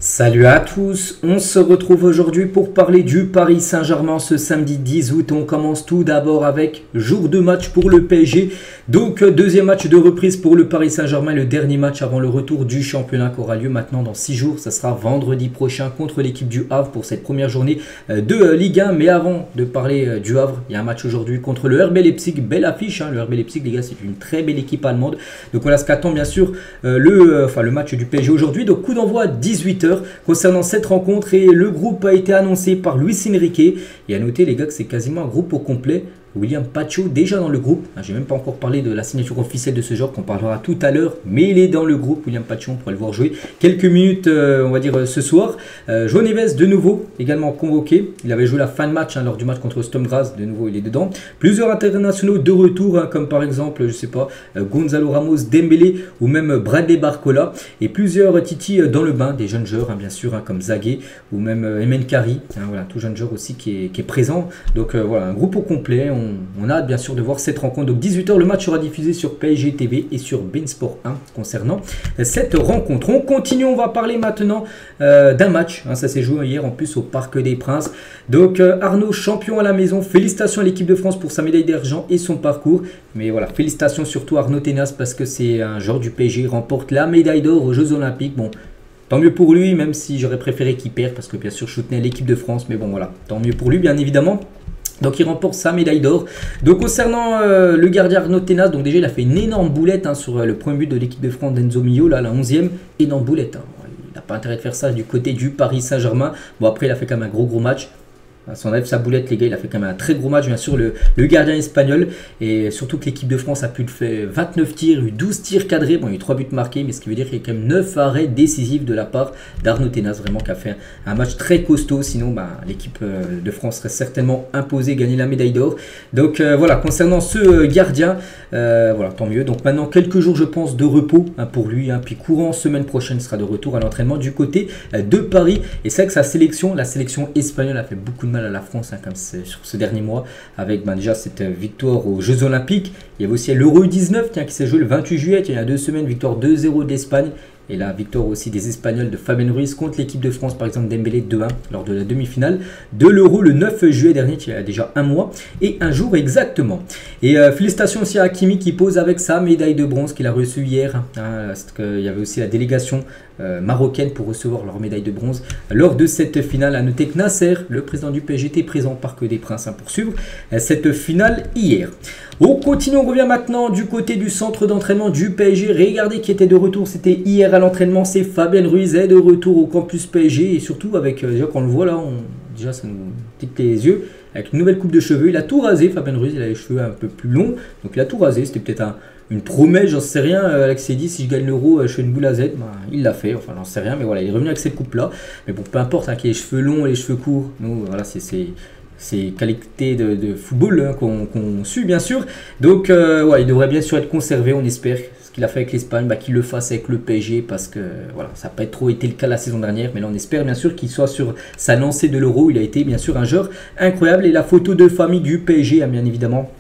Salut à tous, on se retrouve aujourd'hui pour parler du Paris Saint-Germain ce samedi 10 août. On commence tout d'abord avec jour de match pour le PSG. Donc deuxième match de reprise pour le Paris Saint-Germain, le dernier match avant le retour du championnat qui aura lieu maintenant dans 6 jours. Ça sera vendredi prochain contre l'équipe du Havre pour cette première journée de Ligue 1. Mais avant de parler du Havre, il y a un match aujourd'hui contre le RB Leipzig. Belle affiche, le RB Leipzig, les gars, c'est une très belle équipe allemande. Donc voilà ce qu'attend bien sûr le match du PSG aujourd'hui. Donc coup d'envoi à 18h. Concernant cette rencontre, et le groupe a été annoncé par Luis Enrique. Et à noter les gars que c'est quasiment un groupe au complet. William Pacho déjà dans le groupe. J'ai même pas encore parlé de la signature officielle de ce joueur qu'on parlera tout à l'heure, mais il est dans le groupe. William Pacho, on pourra le voir jouer quelques minutes, on va dire ce soir. João Neves de nouveau également convoqué. Il avait joué la fin de match lors du match contre Sturm Graz. De nouveau il est dedans. Plusieurs internationaux de retour, comme par exemple je sais pas Gonzalo Ramos, Dembélé ou même Bradley Barcola, et plusieurs Titi dans le bain, des jeunes joueurs bien sûr comme Zagué ou même Emen Kari, voilà, tout jeune joueur aussi qui est présent. Donc voilà, un groupe au complet. On a hâte bien sûr de voir cette rencontre. Donc 18h, le match sera diffusé sur PSG TV et sur beIN Sport 1 concernant cette rencontre. On continue, on va parler maintenant d'un match. Ça s'est joué hier en plus au Parc des Princes. Donc Arnaud, champion à la maison. Félicitations à l'équipe de France pour sa médaille d'argent et son parcours. Mais voilà, félicitations surtout à Arnaud Tenas parce que c'est un joueur du PSG, remporte la médaille d'or aux Jeux Olympiques. Bon, tant mieux pour lui, même si j'aurais préféré qu'il perde parce que bien sûr je soutenais l'équipe de France. Mais bon voilà, tant mieux pour lui bien évidemment. Donc il remporte sa médaille d'or. Donc concernant le gardien Arnaud Tenas, donc déjà il a fait une énorme boulette sur le premier but de l'équipe de France d'Enzo Mio, là la 11e, énorme boulette. Il n'a pas intérêt de faire ça du côté du Paris Saint-Germain. Bon après il a fait quand même un gros match. Si on enlève sa boulette les gars, il a fait quand même un très gros match bien sûr le gardien espagnol. Et surtout que l'équipe de France a pu le faire 29 tirs, eu 12 tirs cadrés. Bon il y a eu 3 buts marqués, mais ce qui veut dire qu'il y a quand même 9 arrêts décisifs de la part d'Arnaud Tenas. Vraiment qui a fait un match très costaud. Sinon l'équipe de France serait certainement imposée, gagner la médaille d'or. Donc voilà, concernant ce gardien, voilà, tant mieux. Donc maintenant quelques jours je pense de repos pour lui. Puis courant semaine prochaine il sera de retour à l'entraînement du côté de Paris. Et c'est vrai que la sélection espagnole a fait beaucoup de mal à la France comme sur ce dernier mois avec déjà cette victoire aux Jeux Olympiques. Il y avait aussi l'Euro U19 qui s'est joué le 28 juillet, il y a 2 semaines, victoire 2-0 de l'Espagne. Et la victoire aussi des Espagnols de Fabien Ruiz contre l'équipe de France, par exemple Dembélé 2-1 lors de la demi-finale de l'Euro le 9 juillet dernier, il y a déjà un mois et un jour exactement. Et félicitations aussi à Hakimi qui pose avec sa médaille de bronze qu'il a reçue hier. Il y avait aussi la délégation marocaine pour recevoir leur médaille de bronze lors de cette finale. À noter que Nasser, le président du PSG, était présent au Parc des Princes pour suivre cette finale hier. On continue, on revient maintenant du côté du centre d'entraînement du PSG. Regardez qui était de retour, c'était hier à l'entraînement, c'est Fabien Ruiz est de retour au campus PSG. Et surtout avec, déjà quand on le voit là, déjà ça nous pique les yeux, avec une nouvelle coupe de cheveux. Il a tout rasé, Fabien Ruiz, il a les cheveux un peu plus longs, donc il a tout rasé. C'était peut-être une promesse, j'en sais rien. Alex s'est dit, si je gagne l'Euro, je fais une boule à Z. Il l'a fait, enfin j'en sais rien, mais voilà, il est revenu avec cette coupe là. Mais bon, peu importe, qu'il ait les cheveux longs et les cheveux courts, nous voilà, c'est qualité de football qu'on suit bien sûr. Donc ouais, il devrait bien sûr être conservé, on espère. Ce qu'il a fait avec l'Espagne, qu'il le fasse avec le PSG parce que voilà, ça n'a pas trop été le cas la saison dernière. Mais là on espère bien sûr qu'il soit sur sa lancée de l'Euro. Il a été bien sûr un joueur incroyable. Et la photo de famille du PSG, bien évidemment,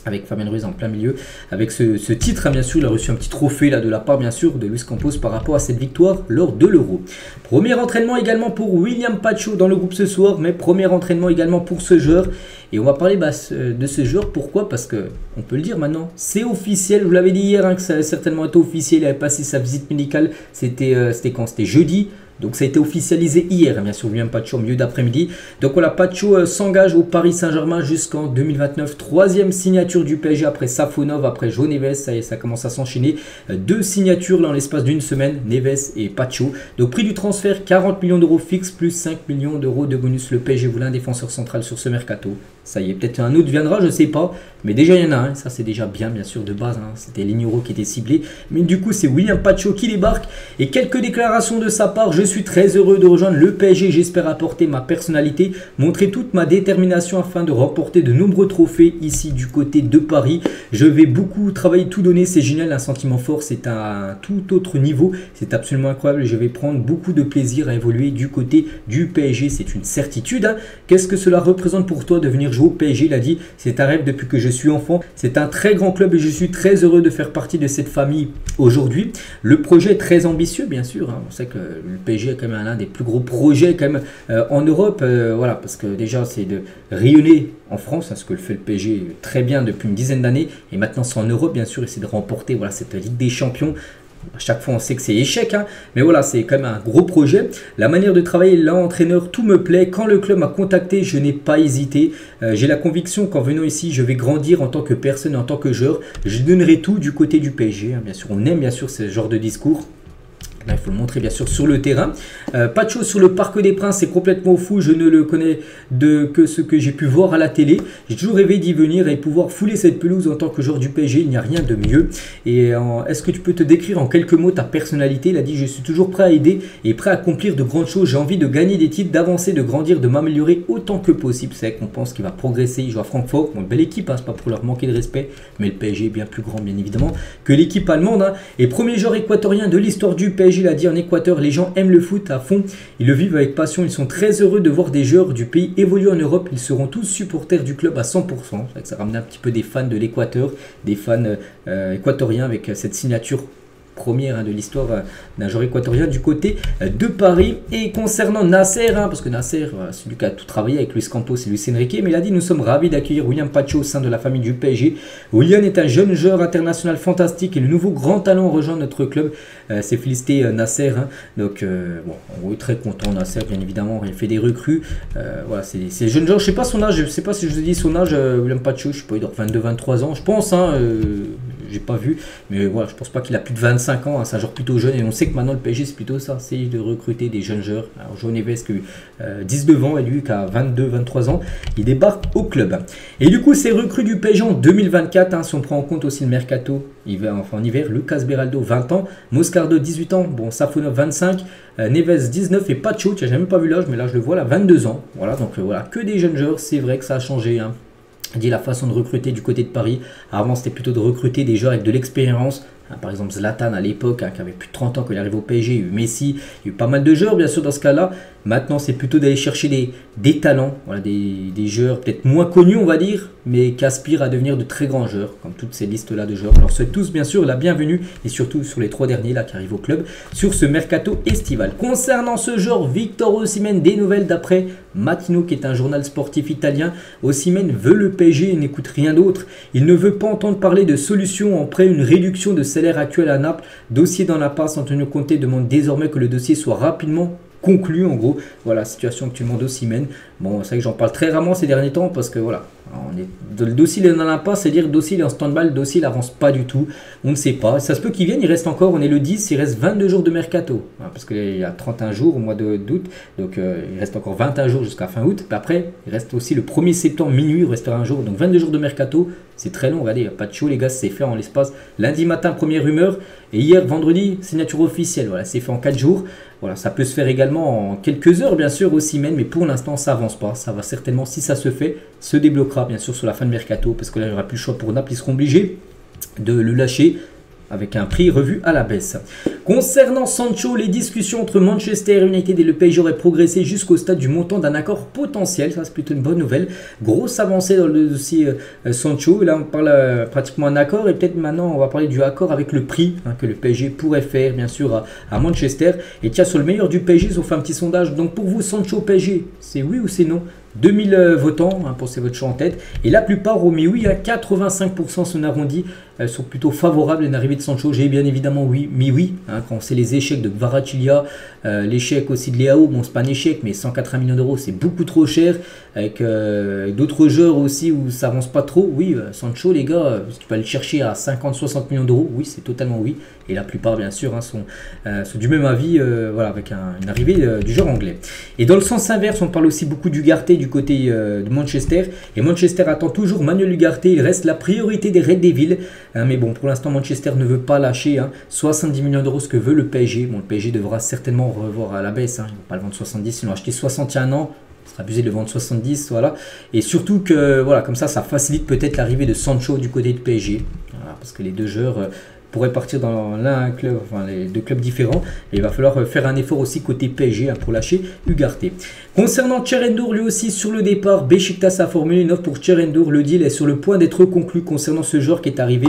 avec Fabien Ruiz en plein milieu, avec ce titre, bien sûr, il a reçu un petit trophée là de la part bien sûr de Luis Campos par rapport à cette victoire lors de l'Euro. Premier entraînement également pour William Pacho dans le groupe ce soir, mais premier entraînement également pour ce joueur. Et on va parler de ce joueur, pourquoi? Parce que, on peut le dire maintenant, c'est officiel, je vous l'avais dit hier, que ça a certainement été officiel, il avait passé sa visite médicale, c'était quand? C'était jeudi. Donc ça a été officialisé hier, bien sûr, William Pacho au milieu d'après-midi. Donc voilà, Pacho s'engage au Paris Saint-Germain jusqu'en 2029. Troisième signature du PSG après Safonov, après João Neves. Ça commence à s'enchaîner. 2 signatures dans l'espace d'une semaine, Neves et Pacho. Donc prix du transfert, 40 millions d'euros fixe plus 5 millions d'euros de bonus. Le PSG voulait un défenseur central sur ce mercato. Ça y est, peut-être un autre viendra, je ne sais pas. Mais déjà, il y en a un. Ça, c'est déjà bien sûr, de base. C'était Ligneuro qui était ciblé. Mais du coup, c'est William Pacho qui débarque. Et quelques déclarations de sa part. Je suis très heureux de rejoindre le PSG. J'espère apporter ma personnalité, montrer toute ma détermination afin de remporter de nombreux trophées ici du côté de Paris. Je vais beaucoup travailler, tout donner. C'est génial, un sentiment fort. C'est à un tout autre niveau. C'est absolument incroyable. Je vais prendre beaucoup de plaisir à évoluer du côté du PSG. C'est une certitude. Qu'est-ce que cela représente pour toi de venir venir jouer au PSG. Il a dit, c'est un rêve depuis que je suis enfant. C'est un très grand club et je suis très heureux de faire partie de cette famille aujourd'hui. Le projet est très ambitieux, bien sûr. Hein. On sait que le PSG est quand même l'un des plus gros projets quand même en Europe. Voilà, parce que déjà, c'est de rayonner en France, hein, ce que fait le PSG très bien depuis une dizaine d'années. Et maintenant, c'est en Europe, bien sûr, et c'est de remporter voilà, cette Ligue des Champions. À chaque fois, on sait que c'est échec, hein, mais voilà, c'est quand même un gros projet. La manière de travailler, l'entraîneur, tout me plaît. Quand le club m'a contacté, je n'ai pas hésité. J'ai la conviction qu'en venant ici, je vais grandir en tant que personne, en tant que joueur. Je donnerai tout du côté du PSG. Hein, bien sûr, on aime bien sûr ce genre de discours. Là, il faut le montrer bien sûr sur le terrain. Pas de chose sur le Parc des Princes, c'est complètement fou. Je ne le connais que ce que j'ai pu voir à la télé. J'ai toujours rêvé d'y venir et pouvoir fouler cette pelouse en tant que joueur du PSG. Il n'y a rien de mieux. Et est-ce que tu peux te décrire en quelques mots ta personnalité? Il a dit, je suis toujours prêt à aider et prêt à accomplir de grandes choses. J'ai envie de gagner des titres, d'avancer, de grandir, de m'améliorer autant que possible. C'est vrai qu'on pense qu'il va progresser. Il joue à Francfort. Bon, belle équipe, hein, c'est pas pour leur manquer de respect. Mais le PSG est bien plus grand, bien évidemment, que l'équipe allemande. Hein. Et premier joueur équatorien de l'histoire du PSG. Il a dit en Équateur, les gens aiment le foot à fond, ils le vivent avec passion, ils sont très heureux de voir des joueurs du pays évoluer en Europe, ils seront tous supporters du club à 100%. Ça ramène un petit peu des fans de l'Équateur, des fans équatoriens avec cette signature première hein, de l'histoire d'un joueur équatorien du côté de Paris. Et concernant Nasser, hein, parce que Nasser, c'est lui qui a tout travaillé avec Luis Campos et Luis Enrique, mais il a dit, nous sommes ravis d'accueillir William Pacho au sein de la famille du PSG. William est un jeune joueur international fantastique et le nouveau grand talent rejoint notre club. C'est félicité Nasser. Hein. Donc, bon, on est très content. Nasser, bien évidemment, il fait des recrues. Voilà, c'est jeune joueur. Je ne sais pas son âge, je ne sais pas si je vous ai dit son âge, William Pacho, je ne sais pas, il doit 22-23 ans, je pense. Hein, j'ai pas vu, mais voilà, je pense pas qu'il a plus de 25 ans, hein, c'est un joueur plutôt jeune et on sait que maintenant le PSG c'est plutôt ça, c'est de recruter des jeunes joueurs. Alors João Neves qui a eu 19 ans et lui qui a 22-23 ans, il débarque au club. Et du coup, ces recrues du PSG en 2024, hein, si on prend en compte aussi le mercato en hiver, Lucas Beraldo 20 ans, Moscardo 18 ans, bon, Safonov 25, Neves 19 et Pacho, tu n'as jamais pas vu l'âge, mais là je le vois là, 22 ans. Voilà, donc voilà, que des jeunes joueurs, c'est vrai que ça a changé. Hein. Dit la façon de recruter du côté de Paris. Avant, c'était plutôt de recruter des joueurs avec de l'expérience. Par exemple, Zlatan à l'époque, hein, qui avait plus de 30 ans quand il arrive au PSG. Il y a eu Messi, il y a eu pas mal de joueurs, bien sûr, dans ce cas-là. Maintenant, c'est plutôt d'aller chercher des talents, voilà, des joueurs peut-être moins connus, on va dire, mais qui aspirent à devenir de très grands joueurs, comme toutes ces listes-là de joueurs. Alors, souhaite tous, bien sûr, la bienvenue, et surtout sur les 3 derniers là qui arrivent au club, sur ce mercato estival. Concernant ce joueur, Victor Osimhen, des nouvelles d'après Mattino, qui est un journal sportif italien. Osimhen veut le PSG et n'écoute rien d'autre. Il ne veut pas entendre parler de solutions après une réduction de salaire actuelle à Naples. Dossier dans la passe, Antonio Conte demande désormais que le dossier soit rapidement conclu. En gros, voilà la situation actuellement d'Osimhen. Bon, c'est vrai que j'en parle très rarement ces derniers temps parce que voilà, le dossier il est dans l'impasse, c'est-à-dire le dossier il est en stand-by, le dossier il avance pas du tout. On ne sait pas. Ça se peut qu'il vienne, il reste encore, on est le 10, il reste 22 jours de mercato. Hein, parce qu'il y a 31 jours au mois d'août, donc il reste encore 21 jours jusqu'à fin août. Puis après, il reste aussi le 1er septembre minuit, il restera un jour, donc 22 jours de mercato. C'est très long, regardez, il n'y a pas de show les gars, c'est fait en l'espace. Lundi matin, première rumeur, et hier, vendredi, signature officielle. Voilà, c'est fait en 4 jours. Voilà, ça peut se faire également en quelques heures, bien sûr, Osimhen, mais pour l'instant, ça avance pas. Ça va certainement, si ça se fait, se débloquera, bien sûr, sur la fin de mercato, parce que là, il n'y aura plus le choix pour Naples, ils seront obligés de le lâcher avec un prix revu à la baisse. Concernant Sancho, les discussions entre Manchester United et le PSG auraient progressé jusqu'au stade du montant d'un accord potentiel. Ça, c'est plutôt une bonne nouvelle. Grosse avancée dans le dossier Sancho. Là, on parle pratiquement d'un accord et peut-être maintenant, on va parler du accord avec le prix hein, que le PSG pourrait faire, bien sûr, à Manchester. Et tiens, sur le meilleur du PSG, ils ont fait un petit sondage. Donc, pour vous, Sancho PSG, c'est oui ou c'est non? 2000 votants, hein, pensez votre choix en tête. Et la plupart ont mis oui à 85%, son arrondi, sont plutôt favorables à une arrivée de Sancho. J'ai bien évidemment mis oui, hein, quand c'est les échecs de Kvaratskhelia, l'échec aussi de Leao, bon c'est pas un échec, mais 180 millions d'euros c'est beaucoup trop cher, avec d'autres joueurs aussi où ça avance pas trop. Oui, Sancho les gars, tu peux aller le chercher à 50-60 millions d'euros, oui c'est totalement oui. Et la plupart bien sûr hein, sont du même avis, voilà, avec une arrivée du joueur anglais. Et dans le sens inverse, on parle aussi beaucoup d'Ugarte du côté de Manchester. Et Manchester attend toujours Manuel Ugarte, il reste la priorité des Red Devils. Hein, mais bon, pour l'instant, Manchester ne veut pas lâcher. Hein, 70 millions d'euros, ce que veut le PSG. Bon, le PSG devra certainement revoir à la baisse. Hein, ils ne vont pas le vendre 70, ils l'ont acheté 61 ans. Ce serait abusé de le vendre 70, voilà. Et surtout que, voilà, comme ça facilite peut-être l'arrivée de Sancho du côté de PSG. Voilà, parce que les deux joueurs pourrait partir dans l'un club, enfin les deux clubs différents. Et il va falloir faire un effort aussi côté PSG hein, pour lâcher Ugarte. Concernant Cherendor, lui aussi sur le départ, Beşiktaş a formulé une offre pour Cherendor. Le deal est sur le point d'être conclu concernant ce joueur qui est arrivé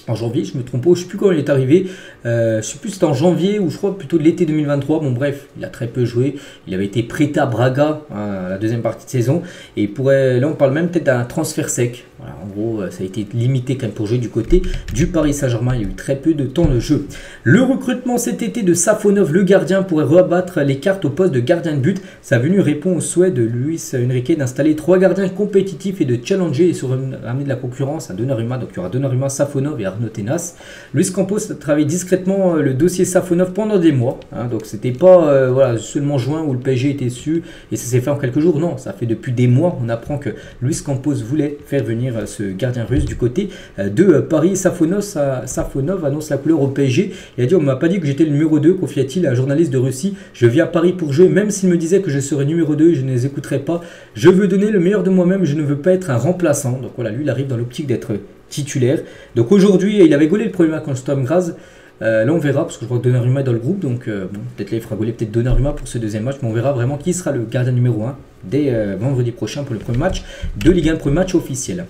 en janvier, je me trompe pas, je sais plus quand il est arrivé, je sais plus si c'était en janvier ou je crois plutôt de l'été 2023, bon bref, il a très peu joué, il avait été prêté à Braga hein, la deuxième partie de saison, et là on parle même peut-être d'un transfert sec, voilà, en gros ça a été limité quand même pour jouer du côté du Paris Saint-Germain, il y a eu très peu de temps de jeu. Le recrutement cet été de Safonov, le gardien, pourrait rebattre les cartes au poste de gardien de but, sa venue répond au souhait de Luis Enrique d'installer 3 gardiens compétitifs et de challenger et se ramener de la concurrence à Donnarumma, donc il y aura Donnarumma, Safonov et Arnaud Tenas. Luis Campos a travaillé discrètement le dossier Safonov pendant des mois, hein, donc c'était pas voilà, seulement juin où le PSG était dessus et ça s'est fait en quelques jours, non, ça fait depuis des mois, on apprend que Luis Campos voulait faire venir ce gardien russe du côté de Paris. Safonov annonce la couleur au PSG, il a dit on m'a pas dit que j'étais le numéro 2, confia-t-il à un journaliste de Russie, je viens à Paris pour jouer, même s'il me disait que je serais numéro 2, je ne les écouterais pas, je veux donner le meilleur de moi-même, je ne veux pas être un remplaçant, donc voilà, lui il arrive dans l'optique d'être titulaire. Donc aujourd'hui, il avait gaulé le premier match contre Sturm Graz. Là, on verra, parce que je crois que Donnarumma est dans le groupe. Donc, bon, peut-être là, il fera gauler peut-être Donnarumma pour ce deuxième match. Mais on verra vraiment qui sera le gardien numéro 1 dès vendredi prochain pour le premier match de Ligue 1, le premier match officiel.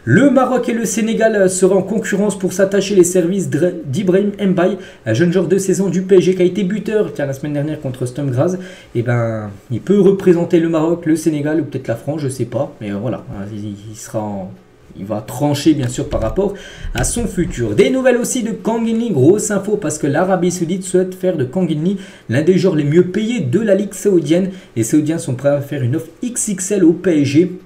Le Maroc et le Sénégal seraient en concurrence pour s'attacher les services d'Ibrahim Mbaye, un jeune joueur de saison du PSG qui a été buteur la semaine dernière contre Sturm Graz. Et ben, il peut représenter le Maroc, le Sénégal ou peut-être la France, je sais pas. Mais voilà, il va trancher bien sûr par rapport à son futur. Des nouvelles aussi de Kang In Lee, grosse info parce que l'Arabie Saoudite souhaite faire de Kang In Lee l'un des joueurs les mieux payés de la Ligue saoudienne. Les Saoudiens sont prêts à faire une offre XXL au PSG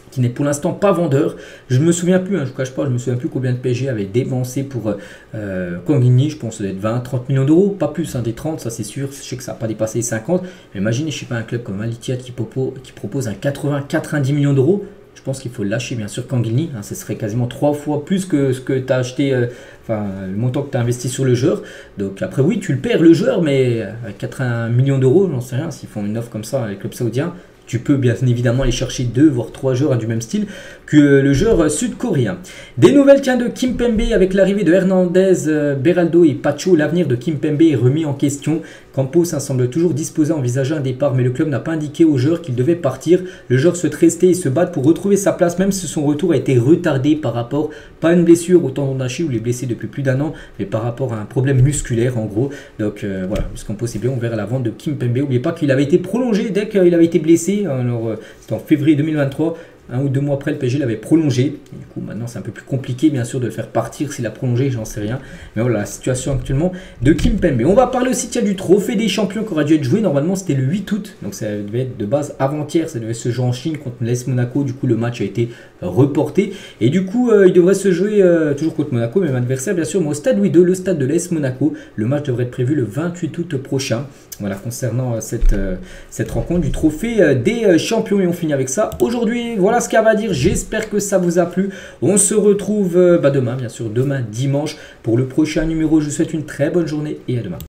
qui n'est pour l'instant pas vendeur. Je me souviens plus, hein, je ne cache pas, je me souviens plus combien de PSG avait dépensé pour Kang In Lee, je pense que ça doit être 20-30 millions d'euros, pas plus, hein, des 30, ça c'est sûr, je sais que ça n'a pas dépassé les 50, mais imaginez, je sais pas, un club comme Al Ittihad qui propose un 80-90 millions d'euros. Je pense qu'il faut lâcher bien sûr Kang In Lee, hein, ce serait quasiment 3 fois plus que ce que tu as acheté, enfin le montant que tu as investi sur le joueur. Donc après oui, tu le perds le joueur, mais avec 80 millions d'euros, j'en sais rien, s'ils font une offre comme ça avec le club saoudien, tu peux bien évidemment aller chercher 2 voire 3 joueurs du même style que le joueur sud-coréen. Des nouvelles de Kimpembe avec l'arrivée de Hernandez, Beraldo et Pacho. L'avenir de Kimpembe est remis en question. Campos semble toujours disposé à envisager un départ, mais le club n'a pas indiqué au joueur qu'il devait partir. Le joueur souhaite rester et se battre pour retrouver sa place, même si son retour a été retardé par rapport, pas à une blessure au tendon d'Achille où il est blessé depuis plus d'1 an, mais par rapport à un problème musculaire en gros. Donc voilà, ce Campos est bien, on verra la vente de Kimpembe. N'oubliez pas qu'il avait été prolongé dès qu'il avait été blessé, alors c'était en février 2023. 1 ou 2 mois après, le PSG l'avait prolongé. Et du coup, maintenant, c'est un peu plus compliqué, bien sûr, de le faire partir. S'il a prolongé, j'en sais rien. Mais voilà, la situation actuellement de Kimpembe. On va parler aussi du trophée des champions qui aura dû être joué. Normalement, c'était le 8 août. Donc, ça devait être de base avant-hier. Ça devait se jouer en Chine contre l'AS Monaco. Du coup, le match a été reporté. Et du coup, il devrait se jouer toujours contre Monaco, même adversaire, bien sûr, mais au stade Louis II, le stade de l'AS Monaco. Le match devrait être prévu le 28 août prochain. Voilà, concernant cette rencontre du trophée des champions. Et on finit avec ça. Aujourd'hui, voilà ce qu'il y a à dire. J'espère que ça vous a plu. On se retrouve demain, bien sûr, demain dimanche pour le prochain numéro. Je vous souhaite une très bonne journée et à demain.